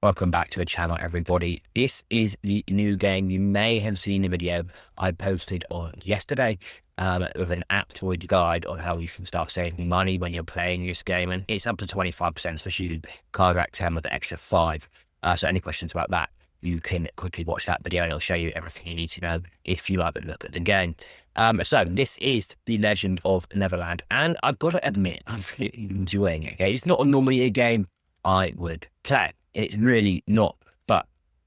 Welcome back to the channel, everybody. This is the new game. You may have seen the video I posted on yesterday with an Aptoide guide on how you can start saving money when you're playing this game, and it's up to 25%, especially CARZAK10 with the extra 5. So any questions about that, you can quickly watch that video and it'll show you everything you need to know if you like a look at the game. So this is The Legend of Neverland, and I've got to admit, I'm really enjoying it. Okay, it's not normally a game I would play. It's really not, but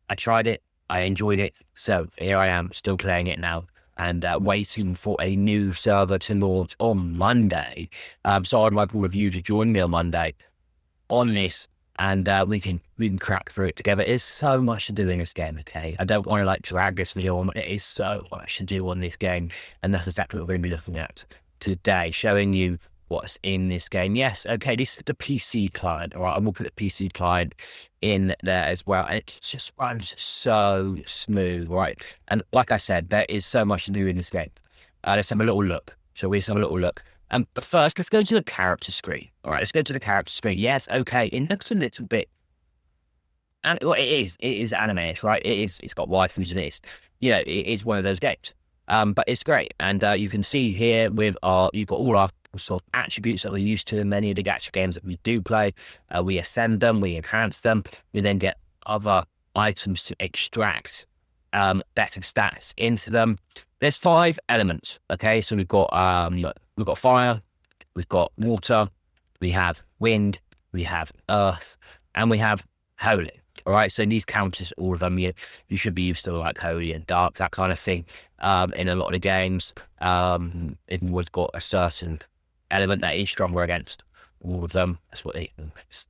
I tried it, I enjoyed it, so here I am, still playing it now, and waiting for a new server to launch on Monday. So I'd like all of you to join me on Monday on this, and we can crack through it together. There's so much to do in this game, okay? I don't want to drag this video on, but it is so much to do on this game, and that's exactly what we're going to be looking at today, showing you what's in this game. Yes, okay, this is the PC client, all right? I will put the PC client in there as well, and it just runs so smooth, right? And like I said, there is so much to do in this game. Let's have a little look. So we'll have a little look. But first, let's go to the character screen. All right, let's go to the character screen. Yes, okay, it looks a little bit, and well, it is anime, right? It's got waifus in it. You know, it is one of those games. But it's great, and you can see here with you've got all our sort of attributes that we're used to in many of the gacha games that we do play. We ascend them, we enhance them, we then get other items to extract better stats into them. There's 5 elements, okay? So we've got fire, we've got water, we have wind, we have earth, and we have holy. All right, so these counters, all of them, you should be used to holy and dark, that kind of thing. In a lot of the games, everyone's got a certain element that is stronger against all of them. That's what they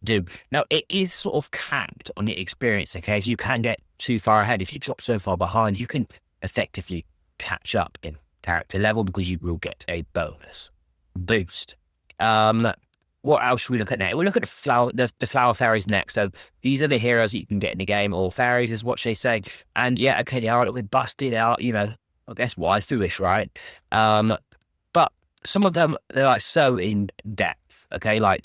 do. Now, it is sort of capped on the experience, okay? So you can get too far ahead. If you drop so far behind, you can effectively catch up in character level because you will get a bonus boost. What else should we look at next? We'll look at the flower fairies next. So these are the heroes that you can get in the game, or fairies is what they say. And yeah, okay, they are a little bit busted out, you know, I guess waifu-ish, right? But some of them, they're so in depth, okay? I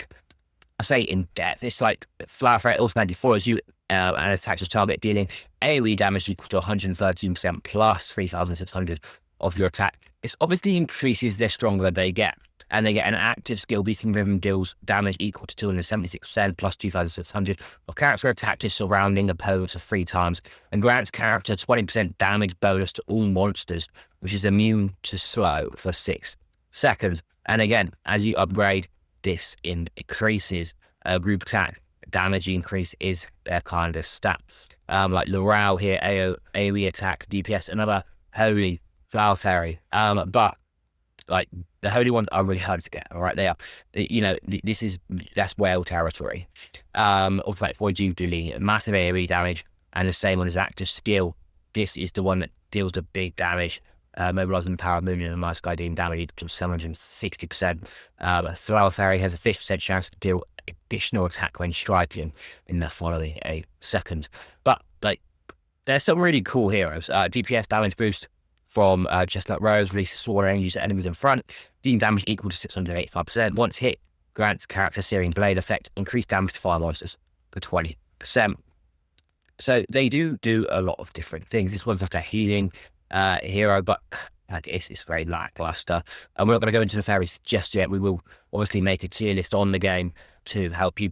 say in depth, it's flower fairy automatically follows you and attacks your target, dealing AoE damage equal to 113% plus 3,600 of your attack. It obviously increases the stronger they get, and they get an active skill beating rhythm deals damage equal to 276% plus 2,600 of character attack to surrounding opponents 3 times, and grants character 20% damage bonus to all monsters, which is immune to slow for 6 seconds. And again, as you upgrade, this increases group attack damage increase is their kind of stat. Like Laurel here, AoE attack, DPS, another holy flower fairy. But the holy ones are really hard to get. All right, they are. You know, that's whale territory. Automatic void you dealing massive AoE damage, and the same one as active skill. This is the one that deals the big damage. Mobilizing power, movement, and my sky deemed damage to 760%. Flower fairy has a 50% chance to deal additional attack when striking in the following a second. But there's some really cool heroes. DPS damage boost from just like Rose, releases sword range to enemies in front, dealing damage equal to 685%. Once hit, grants character searing blade effect, increased damage to fire monsters for 20%. So they do a lot of different things. This one's like a healing hero, but it's very lackluster. And we're not going to go into the fairies just yet. We will obviously make a tier list on the game to help you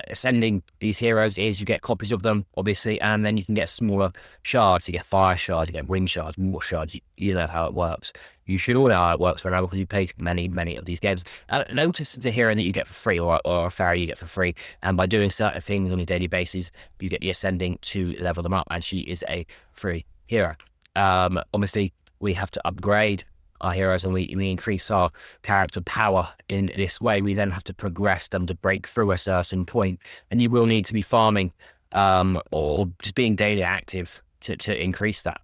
ascending these heroes. Is you get copies of them, obviously, and then you can get smaller shards. You get fire shards, you get wind shards, water shards. You know how it works. You should all know how it works for now because you played many of these games. Notice it's a hero that you get for free, or a fairy you get for free, and by doing certain things on a daily basis, you get the ascending to level them up, and she is a free hero. Obviously, we have to upgrade our heroes, and we increase our character power in this way. We then have to progress them to break through a certain point, and you will need to be farming or just being daily active to increase that.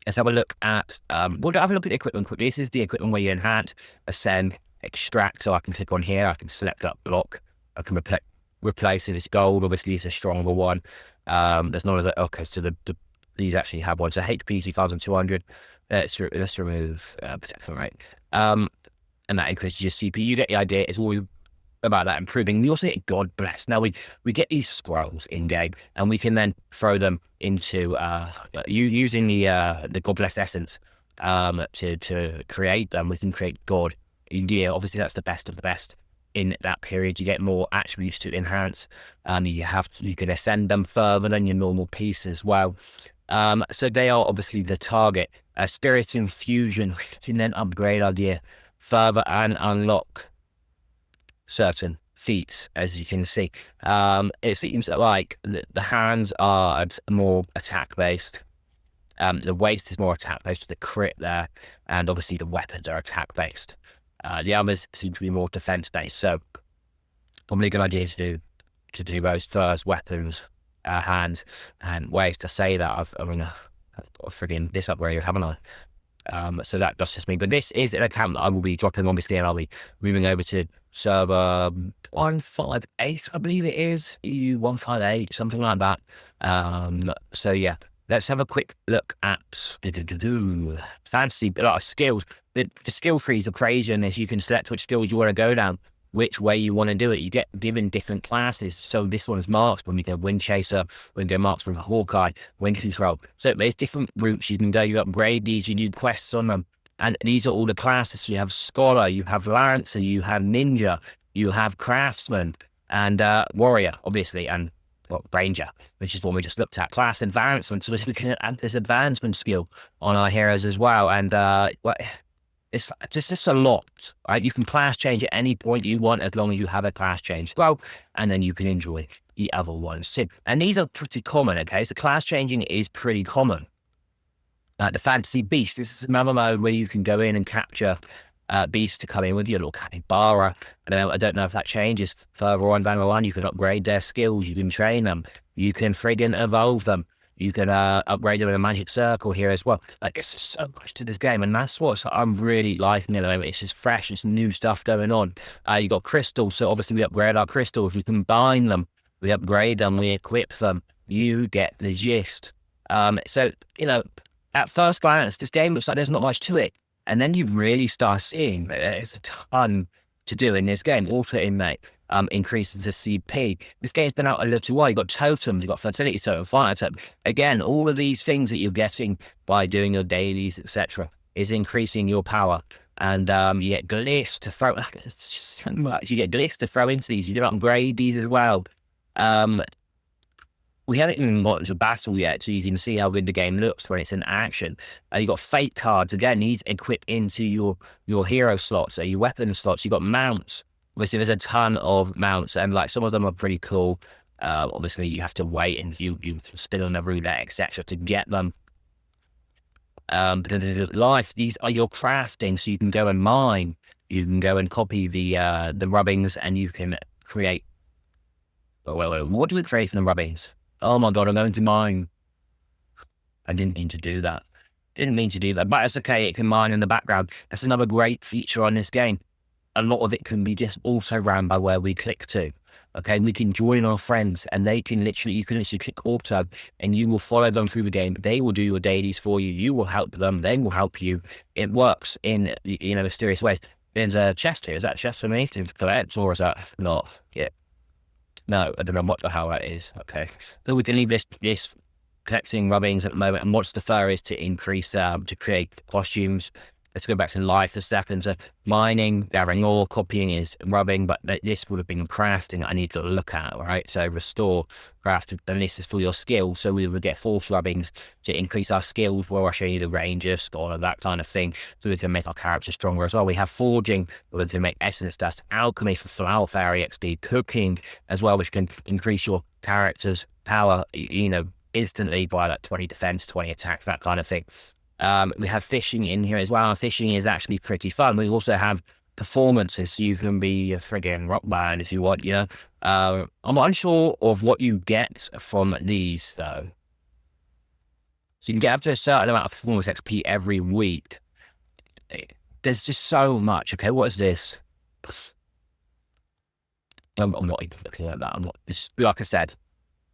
Let's have a look at we'll have a look at the equipment quickly. This is the equipment where you enhance, ascend, extract. So I can click on here, I can select that block, I can replace it. It's gold, obviously it's a stronger one. There's none of that. Okay, so these actually have one. So HP 2,200. Let's remove protection, right? And that increases your CPU. You get the idea. It's all about that improving. We also get God Bless. Now we get these scrolls in game, and we can then throw them into using the God Bless essence to create them. We can create God. Yeah, obviously that's the best of the best. In that period, you get more attributes to enhance, and you can ascend them further than your normal piece as well. So they are obviously the target. Spirit Infusion, we can then upgrade our gear further and unlock certain feats, as you can see. It seems like the hands are more attack based. The waist is more attack based with the crit there, and obviously the weapons are attack based. The others seem to be more defense based. So probably a good idea to do those first: weapons, hands, and waist. To say that I've got friggin' this upgrade, haven't I? So that does just me. But this is an account that I will be dropping, obviously, and I'll be moving over to server 158, I believe it is, EU 158, something like that. So yeah, let's have a quick look at fancy skills. The skill trees are crazy, and as you can select which skills you want to go down, which way you want to do it. You get given different classes. So this one's marksman. We go wind chaser, we can go marksman for Hawkeye, wind control. So there's different routes you can go. You upgrade these, you do quests on them. And these are all the classes. So you have scholar, you have lancer, you have ninja, you have craftsman, and warrior, obviously, and ranger, which is what we just looked at. Class advancement. So we can add this advancement skill on our heroes as well. And it's just a lot, right? You can class change at any point you want, as long as you have a class change well, and then you can enjoy the other ones too. And these are pretty common, okay? So class changing is pretty common. The fantasy beast, this is another mode where you can go in and capture beasts to come in with your little capybara. I don't know if that changes further on down the line. You can upgrade their skills, you can train them, you can friggin' evolve them. You can upgrade them in a magic circle here as well. Like, it's just so much to this game, and that's what I'm really liking at the moment. It's just fresh, it's new stuff going on. You got crystals, so obviously we upgrade our crystals, we combine them, we upgrade them, we equip them. You get the gist. So, at first glance, this game looks like there's not much to it. And then you really start seeing there's a ton to do in this game. Also in May. Increases the CP. This game's been out a little while. You've got totems, you've got fertility totem, fire totem. Again, all of these things that you're getting by doing your dailies, etc., is increasing your power. And you get glyphs to throw. It's just so much. You get glyphs to throw into these. You can upgrade these as well. We haven't even got into battle yet, so you can see how good the game looks when it's in action. You got fate cards. Again, these equip into your hero slots, so your weapon slots. You got mounts. Obviously, there's a ton of mounts, and like some of them are pretty cool. Obviously, you have to wait and you spin on the roulette, etc., to get them. Life, these are your crafting, so you can go and mine. You can go and copy the rubbings, and you can create. What do we create from the rubbings? Oh my god, I'm going to mine. I didn't mean to do that. But it's okay. It can mine in the background. That's another great feature on this game. A lot of it can be just also ran by where we click to. Okay, we can join our friends, and you can literally click auto, and you will follow them through the game. They will do your dailies for you. You will help them. They will help you. It works in mysterious ways. There's a chest here. Is that a chest for me to collect, or is that not? Yeah. No, I don't know what the hell that is. Okay, so we can leave this collecting rubbings at the moment, and watch the fairies to increase to create costumes. Let's go back to life for a second. So mining, gathering ore, copying is rubbing, but this would have been crafting I need to look at, right? So restore, craft, and this is for your skills. So we would get force rubbings to increase our skills, where I show you the ranger, scholar, that kind of thing, so we can make our character stronger as well. We have forging, we can make essence dust, alchemy for flower fairy XP, cooking as well, which can increase your character's power, instantly by like 20 defense, 20 attack, that kind of thing. We have fishing in here as well. Fishing is actually pretty fun. We also have performances, so you can be a friggin' rock band if you want, I'm unsure of what you get from these, though. So you can get up to a certain amount of performance XP every week. There's just so much. Okay, what is this? I'm not even looking at that. Like I said,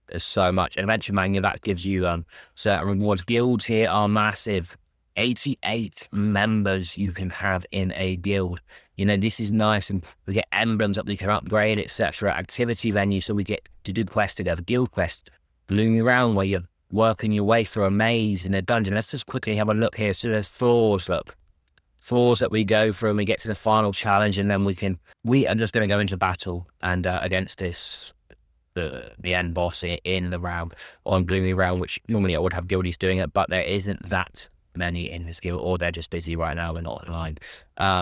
there's so much. Adventure Mania, that gives you certain rewards. Guilds here are massive. 88 members you can have in a guild. You know, this is nice, and we get emblems that we can upgrade, etc. Activity venue, so we get to do quests together. Guild quest, Gloomy round, where you're working your way through a maze in a dungeon. Let's just quickly have a look here. So there's floors, look. Floors that we go through, and we get to the final challenge, and then we are just going to go into battle and against the end boss in the round, on Gloomy round, which normally I would have guildies doing it, but there isn't that many in this guild, or they're just busy right now, we're not online.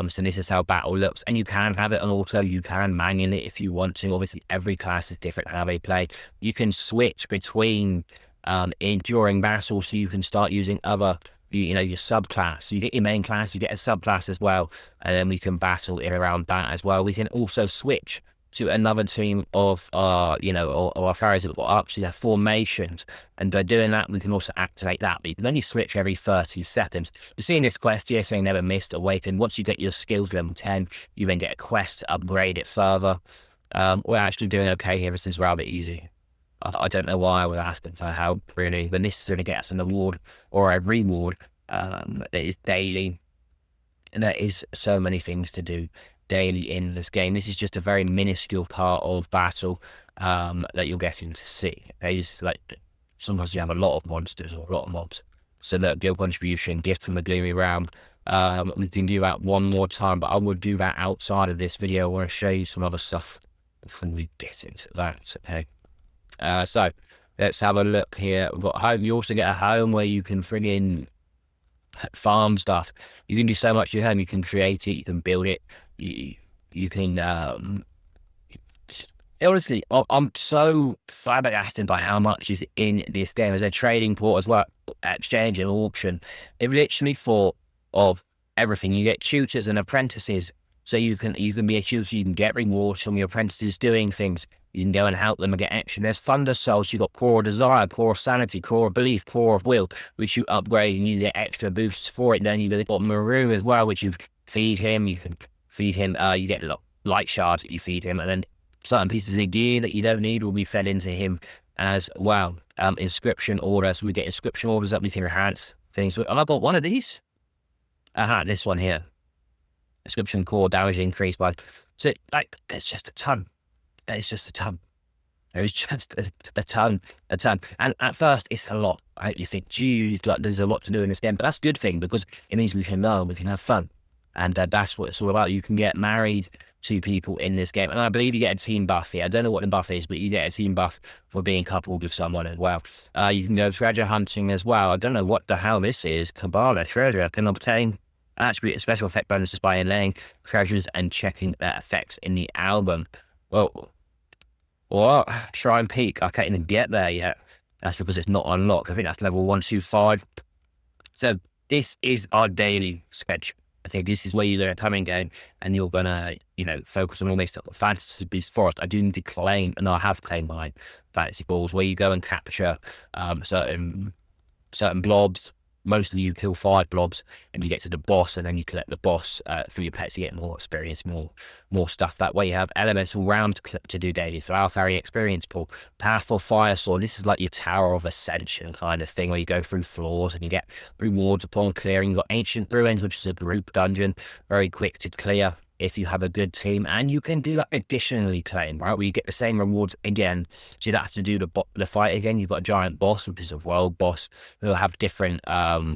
So this is how battle looks, and you can have it on auto, you can manual it if you want to. Obviously every class is different how they play. You can switch between during battle, so you can start using other, you know, your subclass. So you get your main class, you get a subclass as well, and then we can battle in around that as well. We can also switch to another team of you know, or our Fairies that got up to their formations, and by doing that we can also activate that. But you can only switch every 30 seconds. You see in this quest here saying never missed awaken. Once you get your skills to level 10, you then get a quest to upgrade it further. We're actually doing okay here. This is rather easy. I don't know why I was asking for help really, but this is going to get us an award or a reward that is daily, and there is so many things to do daily in this game. This is just a very minuscule part of battle that you're getting to see. It's like sometimes you have a lot of monsters or a lot of mobs. So look, guild contribution, gift from the Gloomy realm. We can do that one more time, but I would do that outside of this video. I want to show you some other stuff before we get into that. Okay. So let's have a look here. We've got home. You also get a home where you can friggin' farm stuff. You can do so much to your home. You can create it, you can build it, you can honestly, I'm so flabbergasted by how much is in this game. There's a trading port as well, exchange and auction. It literally thought of everything. You get tutors and apprentices, so you can be a tutor, you can get rewards from your apprentices doing things. You can go and help them and get action. There's Thunder Souls. You've got Core of Desire, Core of Sanity, Core of Belief, Core of Will, which you upgrade and you get extra boosts for it. Then you've got Miru as well, which you feed him. You can feed him, you get light shards that you feed him, and then certain pieces of gear that you don't need will be fed into him as well. Inscription orders. So we get inscription orders that we can enhance things. And I've got one of these. This one here. Inscription core damage increased by, so like, there's just a ton. It's just a ton. There's just a ton. And at first, it's a lot. Right? You think, geez, like, there's a lot to do in this game. But that's a good thing, because it means we can learn, we can have fun. And that's what it's all about. You can get married to people in this game. And I believe you get a team buff here. I don't know what the buff is, but you get a team buff for being coupled with someone as well. You can go treasure hunting as well. I don't know what the hell this is. Kabbalah treasure can obtain attribute and special effect bonuses by inlaying treasures and checking their effects in the album. Well, what? Shrine Peak. I can't even get there yet. That's because it's not unlocked. I think that's level 125. So this is our daily sketch. I think this is where you're going to come in game, and you're going to, you know, focus on all this stuff. Fantasy Beast Forest. I do need to claim, and I have claimed my fantasy balls, where you go and capture certain blobs. Mostly you kill 5 blobs and you get to the boss, and then you collect the boss through your pets to get more experience, more stuff. That way you have elemental round to do daily. Flower Fairy experience pool, powerful fire sword. This is like your Tower of Ascension kind of thing, where you go through floors and you get rewards upon clearing. You've got Ancient Ruins, which is a group dungeon, very quick to clear if you have a good team, and you can do that additionally claim, right, where you get the same rewards again, so you don't have to do the fight again. You've got a giant boss, which is a world boss, who will have different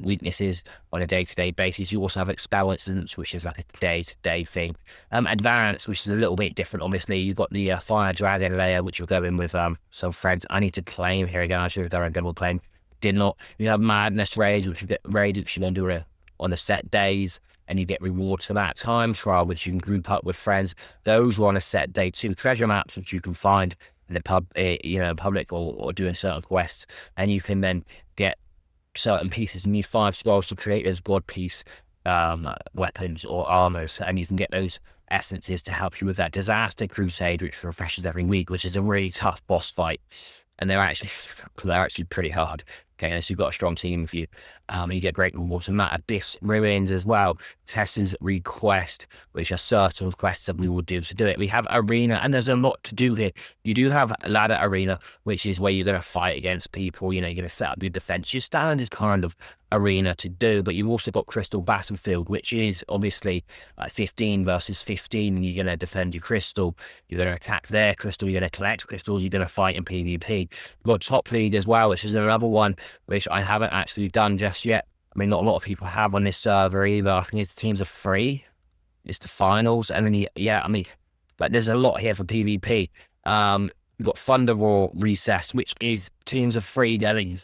weaknesses on a day-to-day basis. You also have Expanse, which is like a day-to-day thing. Advance, which is a little bit different, obviously. You've got the Fire Dragon layer, which will go in with some friends. I need to claim here again. I should have done a double claim. Did not. You have Madness Rage, which you get raid, which you can do on the set days, and you get rewards for that. Time Trial, which you can group up with friends. Those are on a set day too. Treasure maps, which you can find in the public or doing certain quests, and you can then get certain pieces. You need 5 scrolls to create those god piece weapons or armors, and you can get those essences to help you with that. Disaster Crusade, which refreshes every week, which is a really tough boss fight, and they're actually pretty hard. Okay, unless you've got a strong team with you. You get great rewards from that. Abyss Ruins as well. Tessa's Request, which are certain quests that we will do to do it. We have Arena, and there's a lot to do here. You do have Ladder Arena, which is where you're going to fight against people. You know, you're going to set up your defense. Your standard kind of arena to do, but you've also got Crystal Battlefield, which is obviously like 15 versus 15, and you're going to defend your crystal. You're going to attack their crystal. You're going to collect crystals. You're going to fight in PvP. You've got Top League as well, which is another one which I haven't actually done just yet. I mean, not a lot of people have on this server either. I think its teams are free. It's the finals, and then yeah, I mean, but there's a lot here for PvP. You've got Thunder Roar Recess, which is teams are free going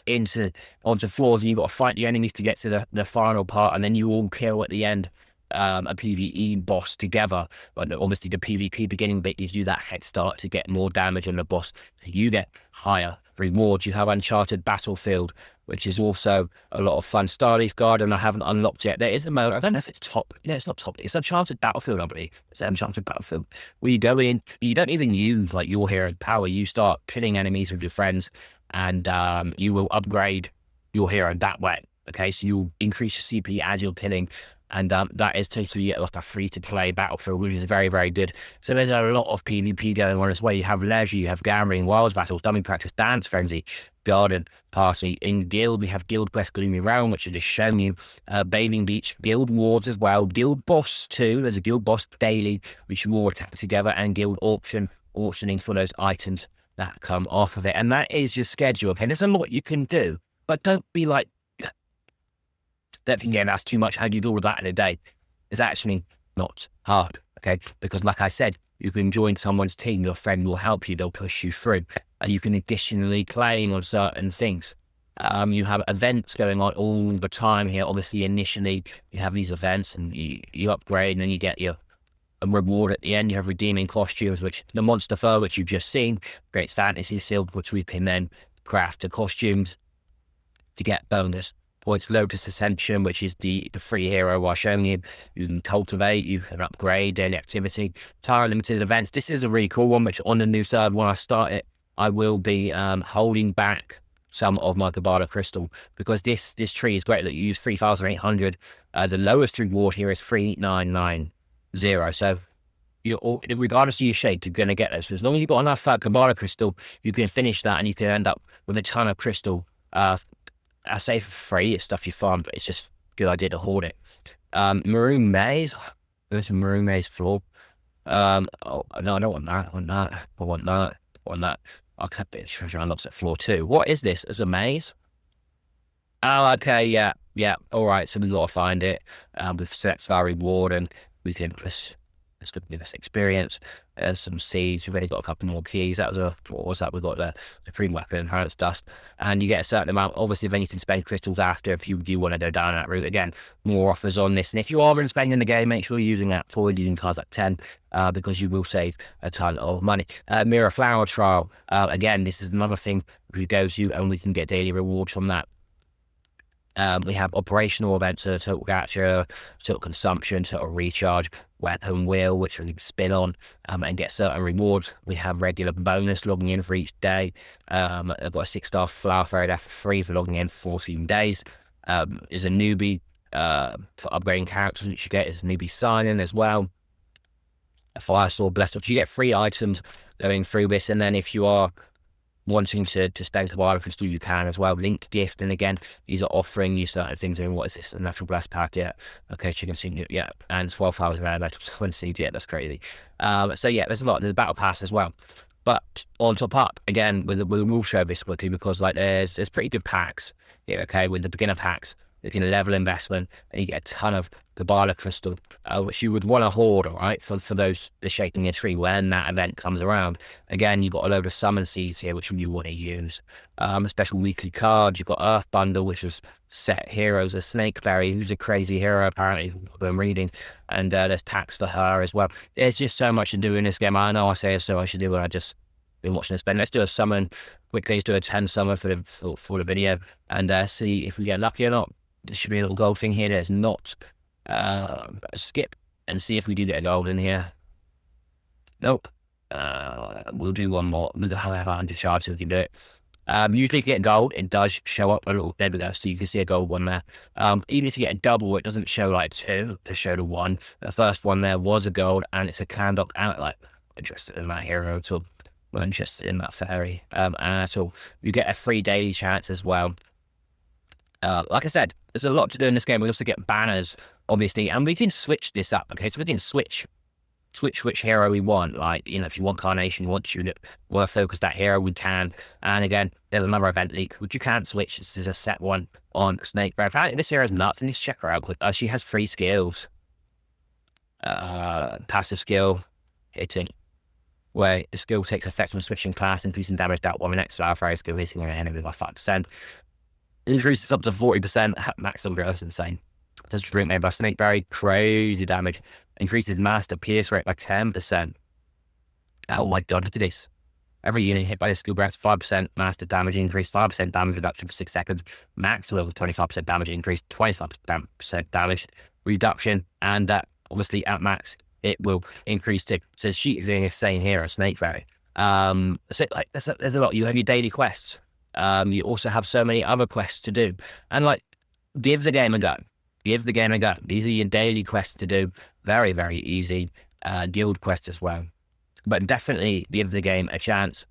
onto floors, and you've got to fight the enemies to get to the final part, and then you all kill at the end a PvE boss together. But obviously the PvP beginning bit gives you that head start to get more damage on the boss. You get higher rewards. You have Uncharted Battlefield, which is also a lot of fun. Starleaf Garden, I haven't unlocked yet. There is a mode, I don't know if it's top. No, it's not top. It's Uncharted Battlefield, I believe. It's Uncharted Battlefield. Where you go in, you don't even use like your hero power. You start killing enemies with your friends, and you will upgrade your hero that way. Okay, so you'll increase your CP as you're killing. And that is totally like a free-to-play Battlefield, which is very, very good. So there's a lot of PvP going on as well. You have Leisure, you have Gambling, Wilds Battles, Dummy Practice, Dance Frenzy, Garden Party. In Guild, we have Guild Quest Gloomy Realm, which I just shown you. Bathing Beach, Guild Wars as well. Guild Boss 2, there's a Guild Boss Daily, which you all attack together, and Guild Auction, auctioning for those items that come off of it. And that is your schedule, okay? There's a lot you can do, but don't be like, don't think, yeah, that's too much. How do you do all of that in a day? It's actually not hard, okay? Because like I said, you can join someone's team. Your friend will help you. They'll push you through. And you can additionally claim on certain things. You have events going on all the time here. Obviously, initially, you have these events and you upgrade, and then you get your reward at the end. You have redeeming costumes, which the monster fur, which you've just seen, creates fantasy silk, which we can then craft the costumes to get bonus points. Lotus Ascension, which is the free hero while showing you. You can cultivate, you can upgrade, daily activity, tire limited events. This is a really cool one, which on the new server, when I start it, I will be holding back some of my Kabbalah crystal, because this tree is great that you use 3,800. The lowest reward here is 3,990. So regardless of your shape, you're going to get this. So as long as you've got enough Kabbalah crystal, you can finish that, and you can end up with a ton of crystal. I say for free, it's stuff you farm, but it's just a good idea to hoard it. Maroon Maze. There's a Maroon Maze floor. Oh, no, I don't want that. I want that. I want that. I want that. I'll cut the treasure unlocks at floor 2. What is this? It's a maze? Oh, okay, yeah. All right, so we've got to find it. We've set our reward, and we can let's give us experience. There's some seeds. We've already got a couple more keys. That was what was that? We've got the supreme weapon, Inheritance Dust, and you get a certain amount. Obviously, then you can spend crystals after if you do want to go down that route. Again, more offers on this. And if you are in spending the game, make sure you're using Aptoide, using CARZAK10, because you will save a ton of money. Mirror Flower Trial. Again, this is another thing who goes you only can get daily rewards from that. We have operational events, total capture, total consumption, total recharge, weapon wheel, which we can spin on and get certain rewards. We have regular bonus logging in for each day. I've got a 6-star flower fairy there for free for logging in for 14 days. There's a newbie for upgrading characters, which you get as a newbie sign-in as well. A fire sword blessed, which you get free items going through this, and then if you are wanting to spend a while crystal, you can as well. Linked gift, and again, these are offering you certain things. I mean, what is this? A natural blast pack, yeah. Okay, chicken seed, yeah, and 12,000 rare metal twin seeds, yeah, that's crazy. So yeah, there's a lot. There's a battle pass as well. But on top up, again, we'll show this quickly, because like there's pretty good packs here, okay, with the beginner packs. You can level investment, and you get a ton of Kabbalah crystal, which you would want to hoard, all right, for those the shaking your tree when that event comes around. Again, you've got a load of summon seeds here, which you want to use. A special weekly card. You've got Earth Bundle, which is set heroes. A Snakeberry, who's a crazy hero, apparently, I'm reading. And there's packs for her as well. There's just so much to do in this game. I know I say so I should do it. I just been watching it spend. Let's do a summon quickly. Let's do a 10 summon for the video, and see if we get lucky or not. There should be a little gold thing here. There's not. Skip and see if we do get a gold in here. Nope. We'll do one more. We'll have 100 shards if we can do it. Usually if you get gold, it does show up a little, there we go, so you can see a gold one there. Even if you get a double, it doesn't show like 2, to show the 1. The first one there was a gold, and it's a Candle outlet. Interested in that hero at all? We're interested in that fairy at all. You get a free daily chance as well. Like I said, there's a lot to do in this game. We also get banners, obviously, and we can switch this up. Okay, so we can switch which hero we want. Like, you know, if you want Carnation, you want Tulip, want to focus that hero, we can. And again, there's another event leak, which you can't switch. This is a set one on Snake. But apparently this hero's nuts, and let's check her out quick. She has 3 skills. Passive skill, hitting, where the skill takes effect when switching class, increasing damage that 1 minute. So our fairy skill hitting an enemy by 5%. Increases up to 40%. Maximum growth is insane. Does drink made by Snake Berry, crazy damage. Increases master pierce rate by 10%. Oh my god, look at this. Every unit hit by this skill grants 5% master damage increase, 5% damage reduction for 6 seconds, max level 25% damage increase, 25% damage reduction, and obviously at max it will increase too. So she is an insane hero, Snake Berry. So like there's a lot. You have your daily quests. You also have so many other quests to do, and like give the game a go. Give the game a go. These are your daily quests to do. Very, very easy. Guild quests as well. But definitely give the game a chance.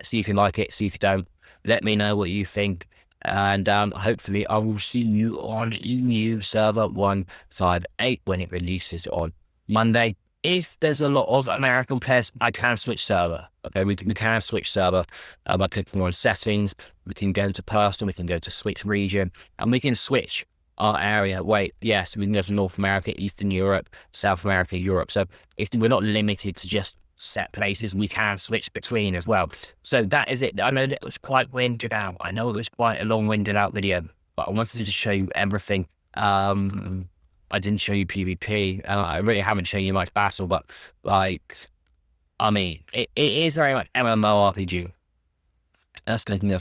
See if you like it. See if you don't. Let me know what you think. And hopefully I will see you on EU server 158 when it releases on Monday. If there's a lot of American players, I can switch server. Okay, we can switch server by clicking on settings. We can go to personal. We can go to switch region. And we can switch our area. Yes, we can go to North America, Eastern Europe, South America, Europe. So we're not limited to just set places. We can switch between as well. So that is it. I know that it was quite winded out. I know it was quite a long winded out video, but I wanted to show you everything. I didn't show you PvP. I really haven't shown you much battle, but like, I mean, it is very much MMORPG. That's clicking the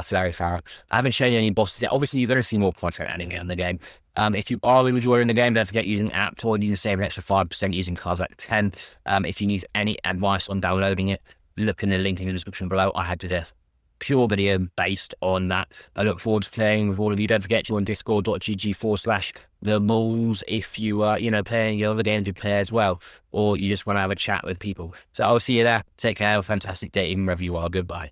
Fairy Pharaoh. I haven't shown you any bosses yet. Obviously, you're going to see more content anyway in the game. If you are enjoying the game, don't forget using Aptoide. You can save an extra 5% using CARZAK10. If you need any advice on downloading it, look in the link in the description below. I had to do a pure video based on that. I look forward to playing with all of you. Don't forget to join discord.gg/themoles if you are, playing your other games you play as well, or you just want to have a chat with people. So I'll see you there. Take care. Have a fantastic day, even wherever you are. Goodbye.